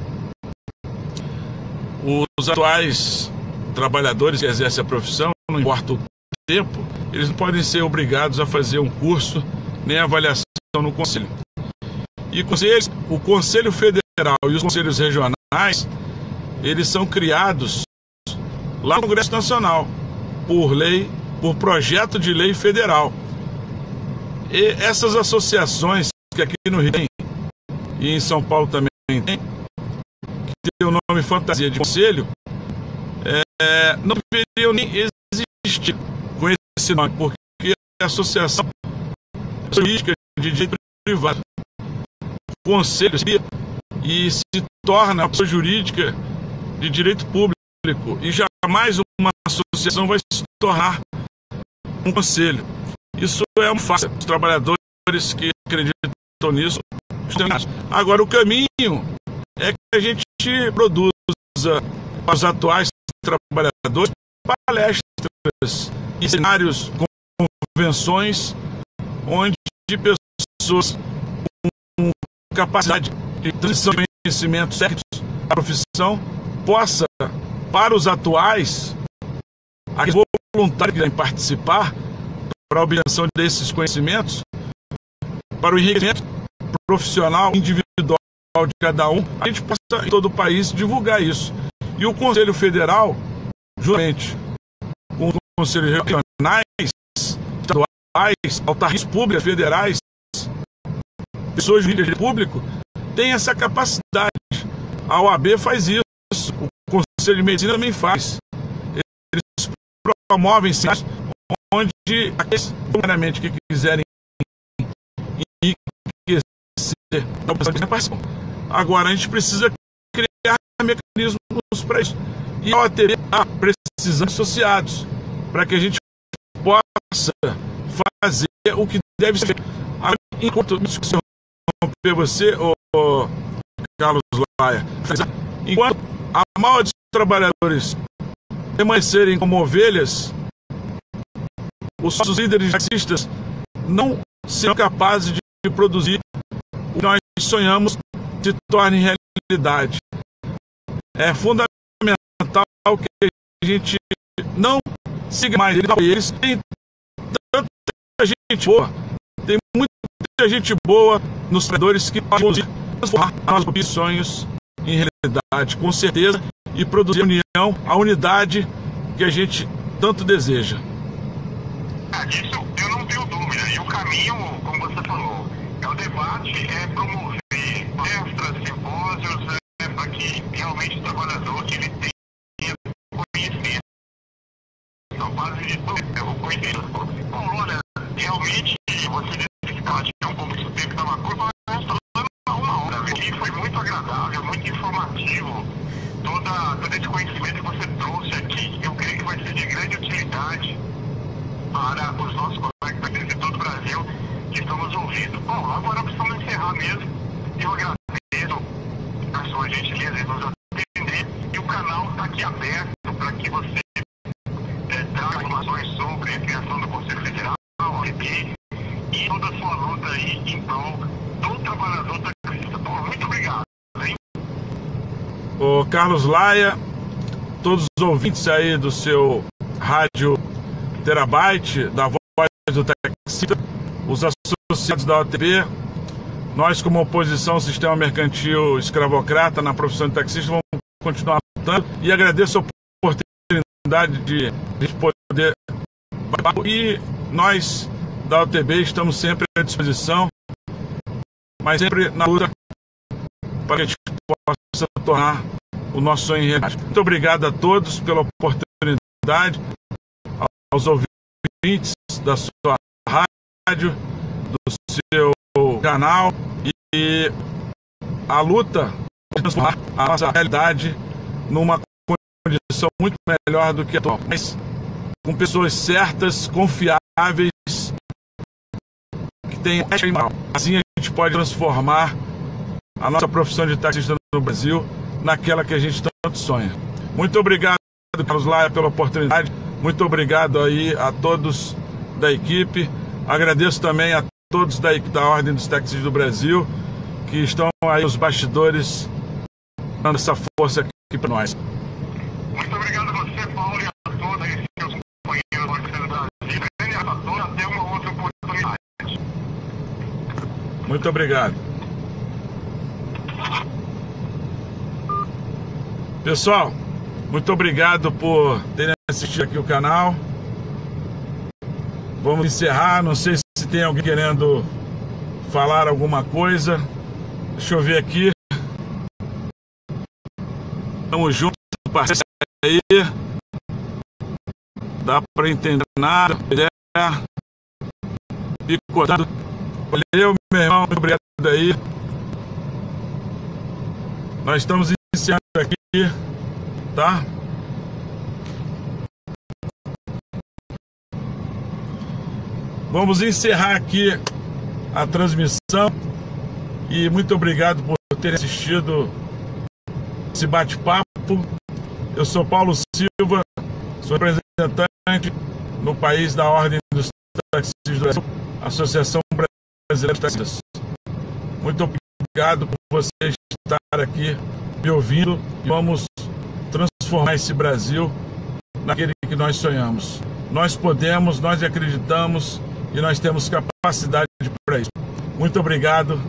os atuais trabalhadores que exercem a profissão, não importa o tempo, eles não podem ser obrigados a fazer um curso nem avaliação no Conselho. E o Conselho Federal e os Conselhos Regionais, eles são criados lá no Congresso Nacional, por lei, por projeto de lei federal. E essas associações que aqui no Rio tem, e em São Paulo também tem, que tem o nome fantasia de conselho, não deveriam nem existir com esse nome, porque a associação jurídica de direito privado, conselho, e se torna uma pessoa jurídica de direito público, e jamais uma associação vai se tornar um conselho. Isso é uma farsa. Os trabalhadores que acreditam nisso. Agora, o caminho é que a gente produza para os atuais trabalhadores palestras e cenários, convenções, onde pessoas com capacidade de transição de conhecimentos técnicos da profissão possa, para os atuais, aqueles voluntários que querem participar para a obtenção desses conhecimentos, para o enriquecimento profissional, individual de cada um, a gente possa em todo o país divulgar isso. E o Conselho Federal, juntamente com os conselhos regionais, estaduais, autarquias públicas, federais, pessoas jurídicas de público, tem essa capacidade. A OAB faz isso, o Conselho de Medicina também faz. Eles promovem seminários onde aqueles que quiserem enriquecer participam. Agora, a gente precisa criar mecanismos para isso. E a OATB está precisando de associados, para que a gente possa fazer o que deve ser feito. Enquanto você, Carlos Laia, enquanto a maioria dos trabalhadores permanecerem como ovelhas, os nossos líderes taxistas não serão capazes de produzir o que nós sonhamos se torne realidade. É fundamental que a gente não siga mais eles. Tem tanta gente boa, tem muita gente boa nos trabalhadores que podem transformar as nossas sonhos em realidade, com certeza, e produzir a união, a unidade que a gente tanto deseja. Isso eu não tenho dúvida. E o caminho, como você falou, é o debate, é promover palestras, simpósios, para que realmente o trabalhador ele tenha conhecimento. Então, base de tudo é o conhecimento. Bom, olha, realmente você disse que tinha um pouco de tempo da curva, mas nós estamos uma hora. E foi muito agradável, muito informativo. Todo esse conhecimento que você trouxe aqui, eu creio que vai ser de grande utilidade para os nossos colegas de todo o Brasil que estão nos ouvindo. Bom, agora precisamos encerrar mesmo. Eu agradeço a sua gentileza em nos atender e o canal está aqui aberto para que você traga informações sobre a criação do Conselho Federal, OAB e toda a sua luta aí em prol do trabalhador taxista. Bom, muito obrigado. Hein? O Carlos Laia, todos os ouvintes aí do seu rádio Terabyte, da voz do taxista, os associados da OATB, nós como oposição ao sistema mercantil escravocrata na profissão de taxista vamos continuar lutando, e agradeço a oportunidade de a gente poder, e nós da OATB estamos sempre à disposição, mas sempre na luta para que a gente possa tornar o nosso sonho em realidade. Muito obrigado a todos pela oportunidade, aos ouvintes da sua rádio, do seu canal, e a luta de transformar a nossa realidade numa condição muito melhor do que a atual, mas com pessoas certas, confiáveis, que tenham ética e moral. Assim a gente pode transformar a nossa profissão de taxista no Brasil naquela que a gente tanto sonha. Muito obrigado, Carlos Laia, pela oportunidade. Muito obrigado aí a todos da equipe. Agradeço também a todos da Ordem dos Taxistas do Brasil, que estão aí nos bastidores dando essa força aqui para nós. Muito obrigado a você, Paulo. Muito obrigado. Pessoal, muito obrigado por terem assistido aqui o canal. Vamos encerrar. Não sei se tem alguém querendo falar alguma coisa. Deixa eu ver aqui. Tamo junto, parceiro aí. Dá pra entender nada. Picotando. Valeu, meu irmão. Muito obrigado aí. Nós estamos iniciando aqui, tá? Vamos encerrar aqui a transmissão. E muito obrigado por ter assistido esse bate-papo. Eu sou Paulo Silva, sou representante no país da Ordem dos Taxistas do Brasil, Associação Brasileira de Taxistas. Muito obrigado por você estar aqui me ouvindo e vamos transformar esse Brasil naquele que nós sonhamos. Nós podemos, nós acreditamos e nós temos capacidade para isso. Muito obrigado.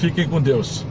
Fiquem com Deus.